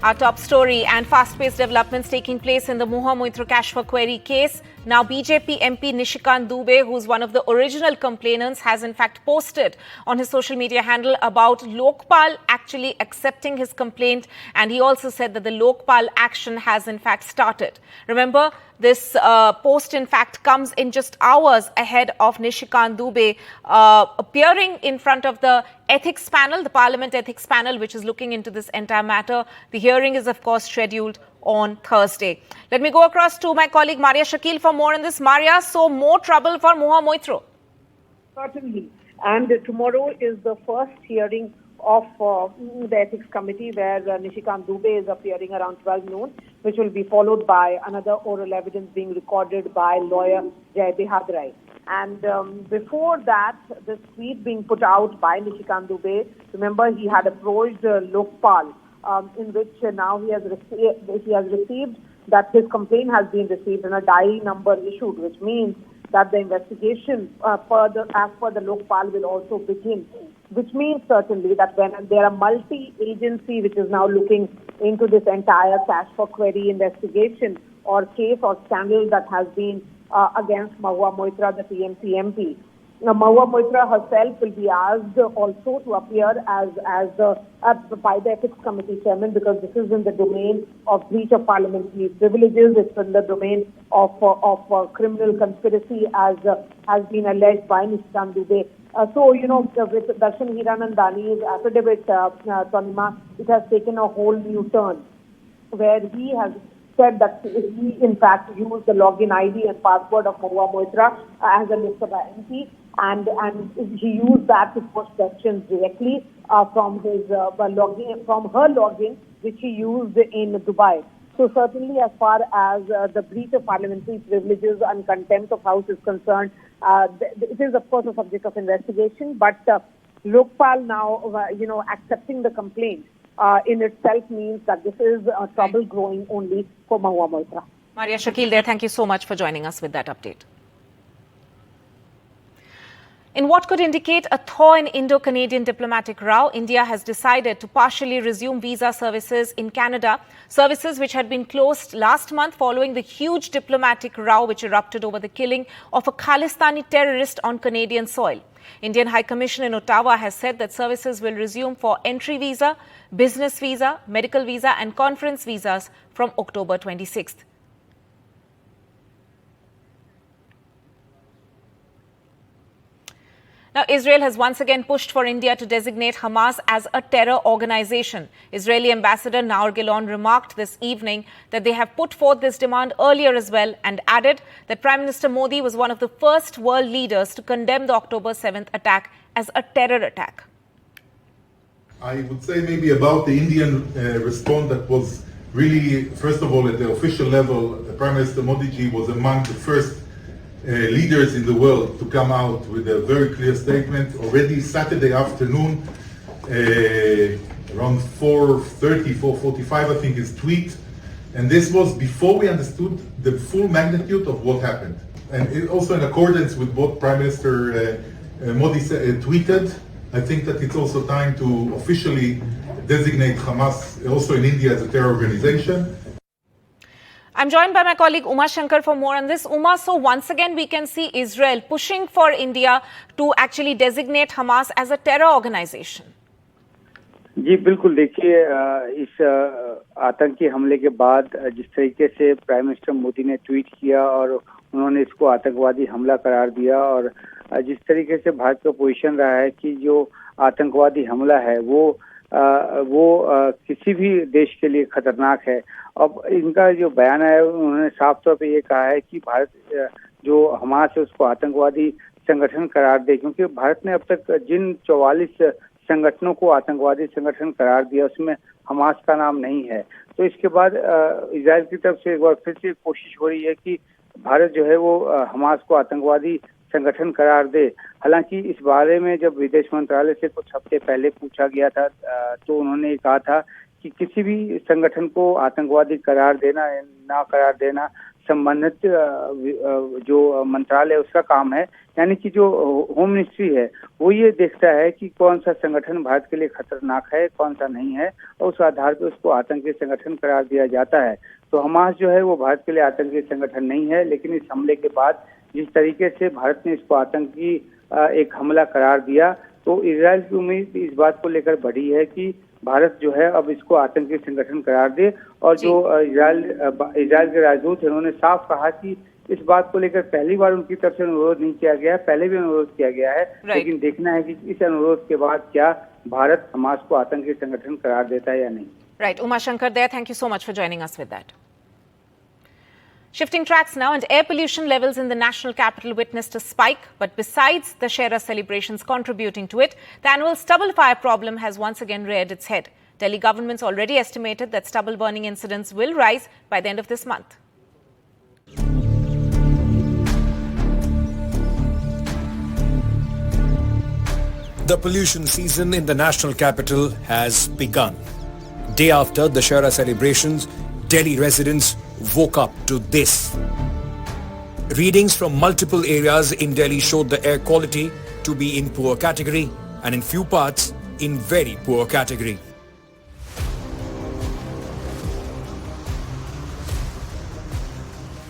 Our top story and fast-paced developments taking place in the Mahua Moitra cash for query case. Now BJP MP Nishikant Dubey, who's one of the original complainants, has in fact posted on his social media handle about Lokpal actually accepting his complaint, and he also said that the Lokpal action has in fact started. Remember, this post in fact comes in just hours ahead of Nishikant Dubey appearing in front of the ethics panel, the Parliament ethics panel, which is looking into this entire matter. The hearing is of course scheduled on Thursday. Let me go across to my colleague Maria Shakil for more on this. Maria, so more trouble for Mahua Moitra? Certainly. And tomorrow is the first hearing of the Ethics Committee where Nishikant Dubey is appearing around 12 noon, which will be followed by another oral evidence being recorded by lawyer Jai Behadrai. And before that, this tweet being put out by Nishikant Dubey, remember he had approached Lokpal, in which now he has received that his complaint has been received and a diary number issued, which means that the investigation as per the Lokpal will also begin, which means certainly that when there are multi-agency which is now looking into this entire cash for query investigation or case or scandal that has been against Mahua Moitra, the TMC MP. Now, Mahua Moitra herself will be asked also to appear as by the Ethics Committee chairman, because this is in the domain of breach of parliamentary privileges. It's in the domain of criminal conspiracy, as has been alleged by Nishikant Dubey. So, with Darshan Hiranandani's affidavit, Tanima, it has taken a whole new turn, where he has said that he in fact used the login ID and password of Mahua Moitra as a Lok Sabha MP, and he used that to post questions directly from his login, from her login, which he used in Dubai. So certainly, as far as the breach of parliamentary privileges and contempt of House is concerned, it is of course a subject of investigation. But Lokpal now, accepting the complaint in itself means that this is trouble growing only for Mahua Moitra. Maria Shakil there, thank you so much for joining us with that update. In what could indicate a thaw in Indo-Canadian diplomatic row, India has decided to partially resume visa services in Canada, services which had been closed last month following the huge diplomatic row which erupted over the killing of a Khalistani terrorist on Canadian soil. Indian High Commission in Ottawa has said that services will resume for entry visa, business visa, medical visa and conference visas from October 26th. Now, Israel has once again pushed for India to designate Hamas as a terror organization. Israeli Ambassador Naor Gilon remarked this evening that they have put forth this demand earlier as well, and added that Prime Minister Modi was one of the first world leaders to condemn the October 7th attack as a terror attack. I would say maybe about the Indian response that was really, first of all, at the official level, Prime Minister Modi ji was among the first leaders in the world to come out with a very clear statement. Already Saturday afternoon, around 4:30, 4:45, I think, his tweet. And this was before we understood the full magnitude of what happened. And also in accordance with what Prime Minister Modi tweeted, I think that it's also time to officially designate Hamas also in India as a terror organization. I'm joined by my colleague Uma Shankar for more on this. Uma, so once again we can see Israel pushing for India to actually designate Hamas as a terror organization. जी बिल्कुल, देखिए इस आतंकी हमले के बाद जिस तरीके से प्राइम मिनिस्टर मोदी ने ट्वीट किया और उन्होंने इसको आतंकवादी हमला करार दिया, और जिस तरीके से भारत का पोजीशन रहा है कि जो आतंकवादी हमला है वो किसी भी देश के लिए खतरनाक है। अब इनका जो बयान है उन्होंने साफ तौर पे ये कहा है कि भारत जो हमास है उसको आतंकवादी संगठन करार दे, क्योंकि भारत ने अब तक जिन 44 संगठनों को आतंकवादी संगठन करार दिया उसमें हमास का नाम नहीं है। तो इसके बाद इजराइल की तरफ से एक बार फिर से कोशिश हो रही है कि भारत जो है वो हमास को आतंकवादी संगठन करार दे। हालांकि इस बारे में जब विदेश मंत्रालय से कुछ हफ्ते पहले पूछा गया था तो उन्होंने कहा था कि किसी भी संगठन को आतंकवादी करार देना ना करार देना संबंधित जो मंत्रालय उसका काम है, यानी कि जो होम मिनिस्ट्री है वो ये देखता है कि कौन सा संगठन भारत के लिए खतरनाक है, कौन सा नहीं है, और उस आधार पर उसको आतंकी संगठन करार दिया जाता है। तो हमास जो है वो भारत के लिए आतंकी संगठन नहीं है, लेकिन इस हमले के बाद जिस तरीके से भारत ने इसको आतंकी एक हमला करार दिया, तो इजराइल की उम्मीद इस बात को लेकर बढ़ी है कि भारत जो है अब इसको आतंकी संगठन करार दे। और जो इजराइल के राजदूत हैं उन्होंने साफ कहा कि इस बात को लेकर पहली बार उनकी तरफ से अनुरोध नहीं किया गया है, पहले भी अनुरोध किया गया है, लेकिन देखना है कि इस अनुरोध के बाद क्या भारत हमास को आतंकी संगठन करार देता है या नहीं। Right, Uma Shankar there. Thank you so much for joining us with that. Shifting tracks now, and air pollution levels in the national capital witnessed a spike. But besides the Shera celebrations contributing to it, the annual stubble fire problem has once again reared its head. Delhi government's already estimated that stubble burning incidents will rise by the end of this month. The pollution season in the national capital has begun. Day after the Shera celebrations, Delhi residents woke up to this. Readings from multiple areas in Delhi showed the air quality to be in poor category and in few parts in very poor category.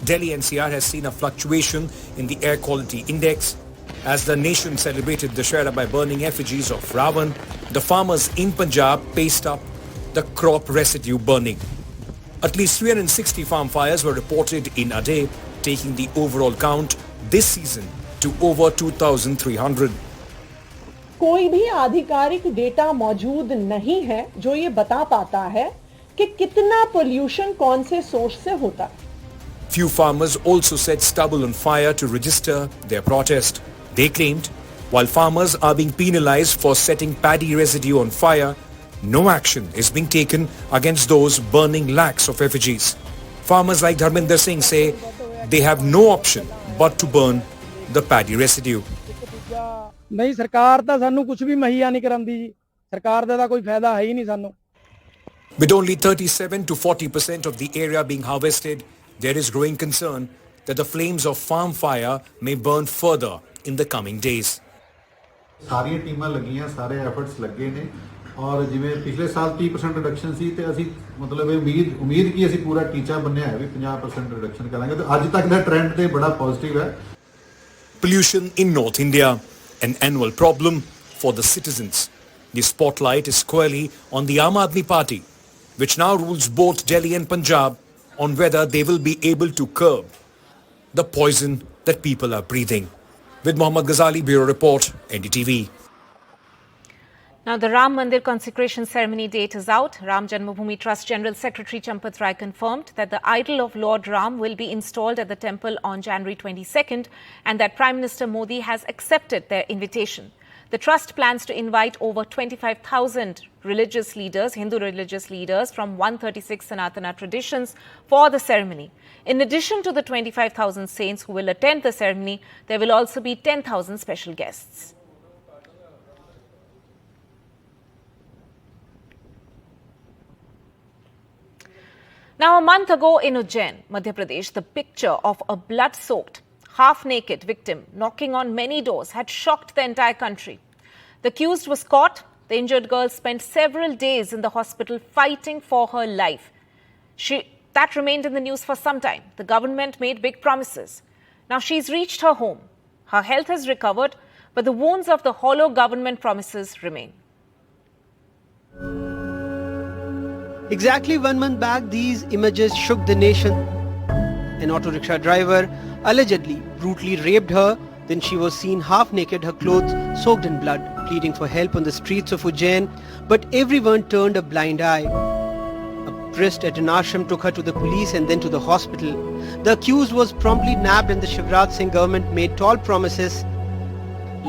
Delhi NCR has seen a fluctuation in the air quality index. As the nation celebrated Dussehra by burning effigies of Ravan, the farmers in Punjab paced up the crop residue burning. At least 360 farm fires were reported in a day, taking the overall count this season to over 2,300. कोई भी आधिकारिक data मौजूद नहीं है जो ये बता पाता है कि कितना पोल्यूशन कौन से सोर्स से होता है. Few farmers also set stubble on fire to register their protest. They claimed, while farmers are being penalized for setting paddy residue on fire, no action is being taken against those burning lakhs of effigies. Farmers like Dharminder Singh say they have no option but to burn the paddy residue. नहीं सरकार ਤਾਂ ਸਾਨੂੰ ਕੁਝ ਵੀ ਮੁਹੱਈਆ ਨਹੀਂ ਕਰਾਂਦੀ ਜੀ. ਸਰਕਾਰ ਦਾ ਤਾਂ ਕੋਈ ਫਾਇਦਾ ਹੈ ਹੀ ਨਹੀਂ ਸਾਨੂੰ. With only 37 to 40% of the area being harvested, there is growing concern that the flames of farm fire may burn further in the coming days. ਸਾਰੀਆਂ ਟੀਮਾਂ ਲੱਗੀਆਂ, ਸਾਰੇ ਐਫਰਟਸ ਲੱਗੇ ਨੇ ਔਰ ਜਿਵੇਂ ਪਿਛਲੇ ਸਾਲ 30% ਰਿਡਕਸ਼ਨ ਸੀ ਤੇ ਅਸੀਂ ਮਤਲਬ ਇਹ ਉਮੀਦ ਕੀ ਅਸੀਂ ਪੂਰਾ ਟੀਚਾ ਬੰਨਿਆ ਹੈ ਵੀ 50% ਰਿਡਕਸ਼ਨ ਕਰਾਂਗੇ ਤੇ ਅੱਜ ਤੱਕ ਦਾ ਟ੍ਰੈਂਡ ਤੇ ਬੜਾ ਪੋਜ਼ਿਟਿਵ ਹੈ. Pollution in North India, an annual problem for the citizens. The spotlight is squarely on the Aam Aadmi Party, which now rules both Delhi and Punjab, on whether they will be able to curb the poison that people are breathing. With Mohammad Ghazali, Bureau Report, NDTV. Now, the Ram Mandir consecration ceremony date is out. Ram Janmabhoomi Trust General Secretary Champat Rai confirmed that the idol of Lord Ram will be installed at the temple on January 22nd and that Prime Minister Modi has accepted their invitation. The trust plans to invite over 25,000 religious leaders, Hindu religious leaders from 136 Sanatana traditions for the ceremony. In addition to the 25,000 saints who will attend the ceremony, there will also be 10,000 special guests. Now, a month ago in Ujjain, Madhya Pradesh, the picture of a blood-soaked, half-naked victim knocking on many doors had shocked the entire country. The accused was caught. The injured girl spent several days in the hospital fighting for her life. That remained in the news for some time. The government made big promises. Now she's reached her home. Her health has recovered, but the wounds of the hollow government promises remain. Exactly 1 month back, these images shook the nation. An auto rickshaw driver allegedly brutally raped her. Then she was seen half naked, her clothes soaked in blood, pleading for help on the streets of Ujjain. But everyone turned a blind eye. A priest at an ashram took her to the police and then to the hospital. The accused was promptly nabbed and the Shivraj Singh government made tall promises.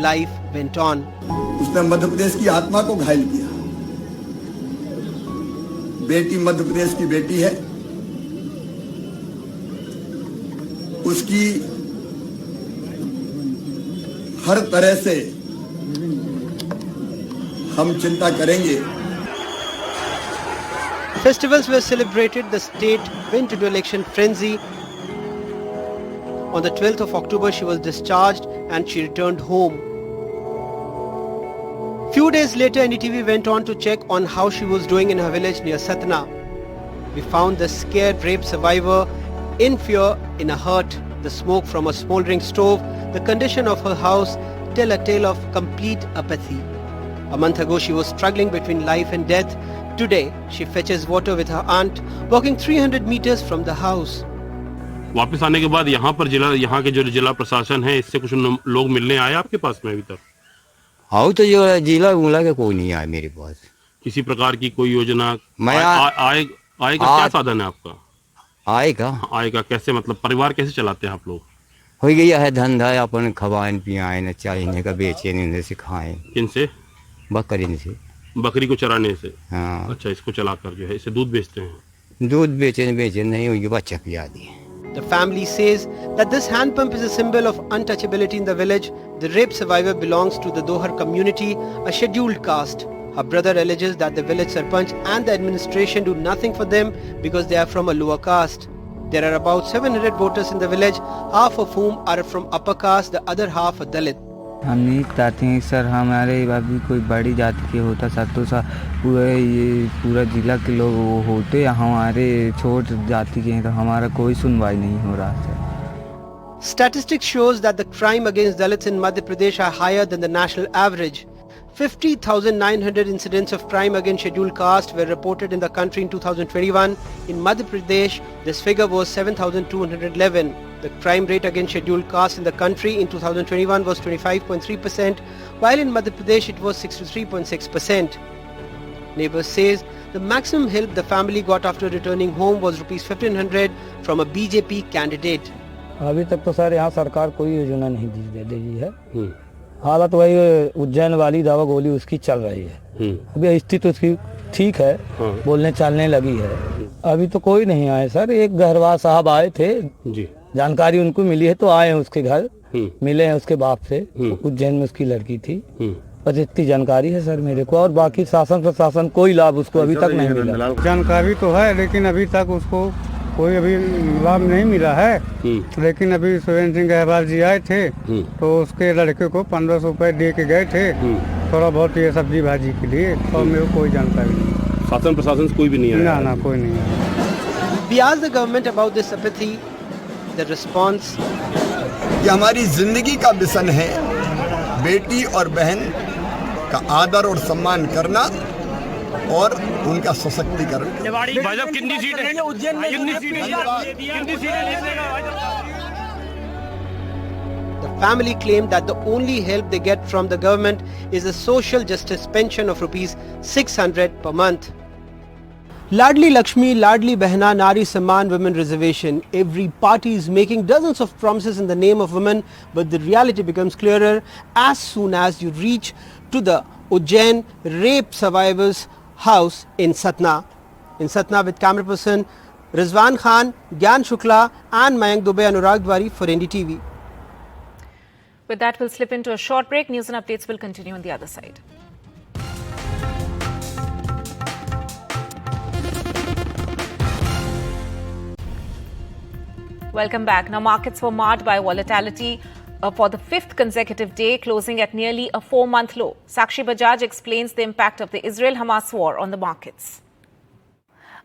Life went on. उसने मध्य प्रदेश की आत्मा को घायल किया. बेटी मध्य प्रदेश की बेटी है. उसकी हर तरह से हम चिंता करेंगे. Festivals were celebrated, the state went into election frenzy. On the 12th of October, she was discharged and she returned home. Few days later, NDTV went on to check on how she was doing in her village near Satna. We found the scared rape survivor in fear, in a hut, the smoke from a smoldering stove, the condition of her house tell a tale of complete apathy. A month ago, she was struggling between life and death. Today, she fetches water with her aunt, walking 300 meters from the house. वापस आने के बाद यहाँ के जो जिला प्रशासन है, इससे कुछ लोग मिलने आए आपके पास में अभी तक? हाँ, तो जो जिला के कोई नहीं आया मेरे पास। किसी प्रकार की कोई योजना आएगा? क्या साधन है आपका? आएगा कैसे, मतलब परिवार कैसे चलाते हैं आप लोग? हो गया है धंधा, अपन खवाएं पियाएं न चाहिए का बेचे नहीं से खाएं। किनसे? बकरी से। बकरी को चराने से? हाँ। अच्छा, इसको चलाकर जो है इसे दूध बेचते हैं? दूध बेचे नहीं हुई, बच्चा पिया दिए। The family says that this hand pump is a symbol of untouchability in the village. The rape survivor belongs to the Dohar community, a scheduled caste. Her brother alleges that the village sarpanch and the administration do nothing for them because they are from a lower caste. There are about 700 voters in the village, half of whom are from upper caste, the other half are Dalit. हम नहीं चाहते हैं sir, हमारे अभी कोई बड़ी जाति के होता सर तो सर ये पूरा जिला के लोग वो होते, हमारे छोट जाति के हैं तो हमारा कोई सुनवाई नहीं हो रहा sir. Statistics shows that the crime against Dalits in Madhya Pradesh are higher than the national average. 50,900 incidents of crime against scheduled caste were reported in the country in 2021. In Madhya Pradesh, this figure was 7,211. The crime rate against scheduled caste in the country in 2021 was 25.3%, while in Madhya Pradesh it was 63.6%. Neighbors says the maximum help the family got after returning home was rupees 1,500 from a BJP candidate. अभी तक तो sir यहाँ सरकार कोई योजना नहीं दे रही है। हालत वही उज्जैन वाली दवा गोली उसकी चल रही है। अभी स्थिति उसकी ठीक है, बोलने चालने लगी है। अभी तो कोई नहीं आए सर, एक घरवास साहब आए थे जी, जानकारी उनको मिली है तो आए हैं उसके घर, मिले हैं उसके बाप से, उज्जैन में उसकी लड़की थी। बस इतनी जानकारी है सर मेरे को, और बाकी शासन प्रशासन कोई लाभ उसको अभी तक नहीं मिला। जानकारी तो है लेकिन अभी तक उसको कोई अभी लाभ नहीं मिला है। लेकिन अभी सुरेंद्र सिंह गहवाल जी आए थे तो उसके लड़के को 1500 रुपए दे के गए थे, थोड़ा बहुत ये सब्जी भाजी के लिए, और मेरे को कोई जानकारी नहीं। शासन प्रशासन से कोई भी नहीं आया? ना कोई नहीं आया। We asked the government about this apathy. The response: ये हमारी जिंदगी का मिशन है, बेटी और बहन का आदर और सम्मान करना और उनका सशक्तिकरण। कितनी सीटें? The family claimed that the only help they get from the government is a social justice pension of rupees 600 per month. Ladli Lakshmi, Ladli Behna, Nari Samman Women Reservation. Every party is making dozens of promises in the name of women, but the reality becomes clearer as soon as you reach to the Ujjain rape survivors' house in Satna. In Satna with camera person Rizwan Khan, Gyan Shukla and Mayank Dubey, Anurag Dwari for NDTV. With that, we'll slip into a short break. News and updates will continue on the other side. Welcome back. Now, markets were marred by volatility for the fifth consecutive day, closing at nearly a 4-month low. Sakshi Bajaj explains the impact of the Israel-Hamas war on the markets.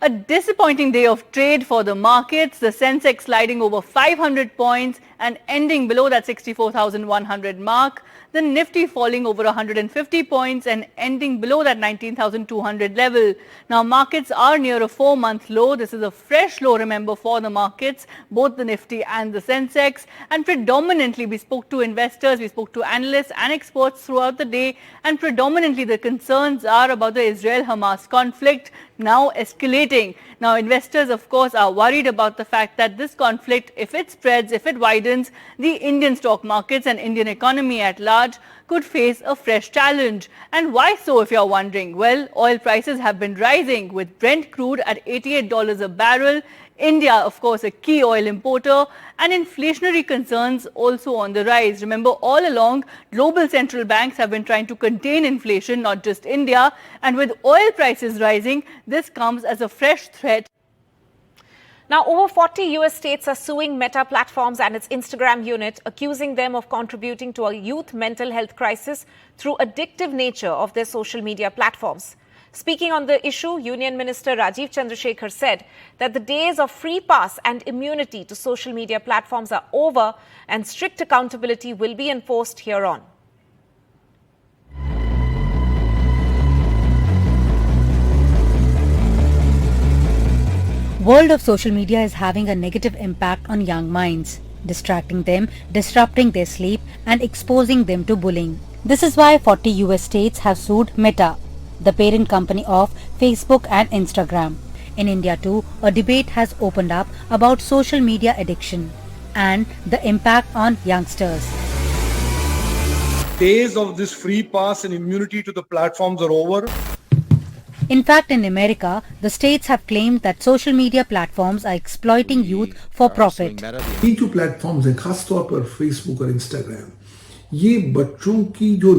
A disappointing day of trade for the markets. The Sensex sliding over 500 points and ending below that 64,100 mark. The Nifty falling over 150 points and ending below that 19,200 level. Now markets are near a 4-month low. This is a fresh low, remember, for the markets, both the Nifty and the Sensex. And predominantly we spoke to investors, we spoke to analysts and experts throughout the day, and predominantly the concerns are about the Israel-Hamas conflict now escalating. Now investors of course are worried about the fact that this conflict, if it spreads, if it widens, the Indian stock markets and Indian economy at large could face a fresh challenge. And why so, if you're wondering? Well, oil prices have been rising with Brent crude at $88 a barrel. India, of course, a key oil importer, and inflationary concerns also on the rise. Remember, all along, global central banks have been trying to contain inflation, not just India. And with oil prices rising, this comes as a fresh threat. Now, over 40 US states are suing Meta Platforms and its Instagram unit, accusing them of contributing to a youth mental health crisis through addictive nature of their social media platforms. Speaking on the issue, Union Minister Rajiv Chandrasekhar said that the days of free pass and immunity to social media platforms are over and strict accountability will be enforced hereon. World of social media is having a negative impact on young minds, distracting them, disrupting their sleep and exposing them to bullying. This is why 40 US states have sued Meta, the parent company of Facebook and Instagram. In India too, a debate has opened up about social media addiction and the impact on youngsters. Days of this free pass and immunity to the platforms are over. In fact, in America, the states have claimed that social media platforms are exploiting youth for profit. ये जो platforms हैं, खास तौर पर Facebook और Instagram, ये बच्चों की जो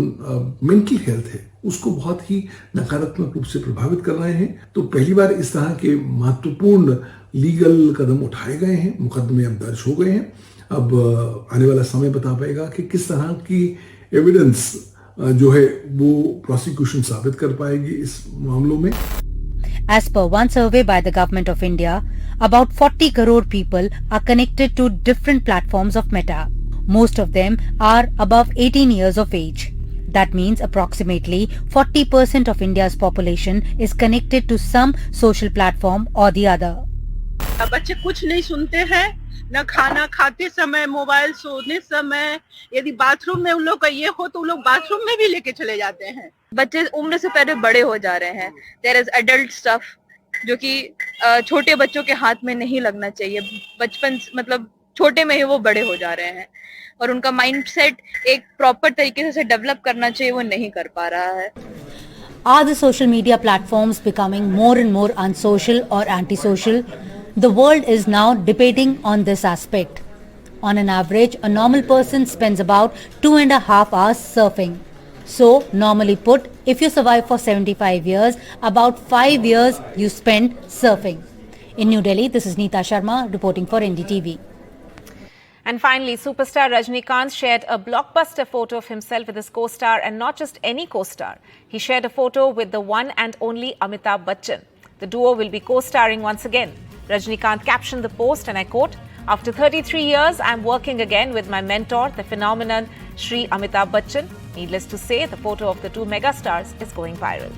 मेंटल हेल्थ है उसको बहुत ही नकारात्मक रूप से प्रभावित कर रहे हैं। तो पहली बार इस तरह के महत्वपूर्ण लीगल कदम उठाए गए हैं, मुकदमे अब दर्ज हो गए हैं। अब आने वाला समय बता पाएगा कि किस तरह की एविडेंस जो है वो प्रोसिक्यूशन साबित कर पाएगी इस मामलों में। As per one survey by the Government of India, about 40 crore people are connected to different platforms of Meta. Most of them are above 18 years of age. That means approximately 40% of India's population is connected to some social platform or the other. बच्चे कुछ नहीं सुनते हैं, न खाना खाते समय, mobile सोने समय, यदि बाथरूम में उन लोग का ये हो तो उन लोग बाथरूम में भी लेके चले जाते हैं। बच्चे उम्र से पहले बड़े हो जा रहे हैं। देयर इज एडल्ट स्टफ जो कि छोटे बच्चों के हाथ में नहीं लगना चाहिए। बचपन मतलब छोटे में ही वो बड़े हो जा रहे हैं और उनका माइंडसेट एक प्रॉपर तरीके से डेवलप करना चाहिए, वो नहीं कर पा रहा है। Are the social media platforms becoming more and more unsocial or antisocial? The world is now debating on this aspect. On an average, a normal person spends about 2.5 hours surfing. So, normally put, if you survive for 75 years, about 5 years you spend surfing. In New Delhi, this is Neeta Sharma reporting for NDTV. And finally, superstar Rajinikanth shared a blockbuster photo of himself with his co-star, and not just any co-star. He shared a photo with the one and only Amitabh Bachchan. The duo will be co-starring once again. Rajinikanth captioned the post, and I quote, "After 33 years, I'm working again with my mentor, the phenomenon Shri Amitabh Bachchan." Needless to say, the photo of the two megastars is going viral.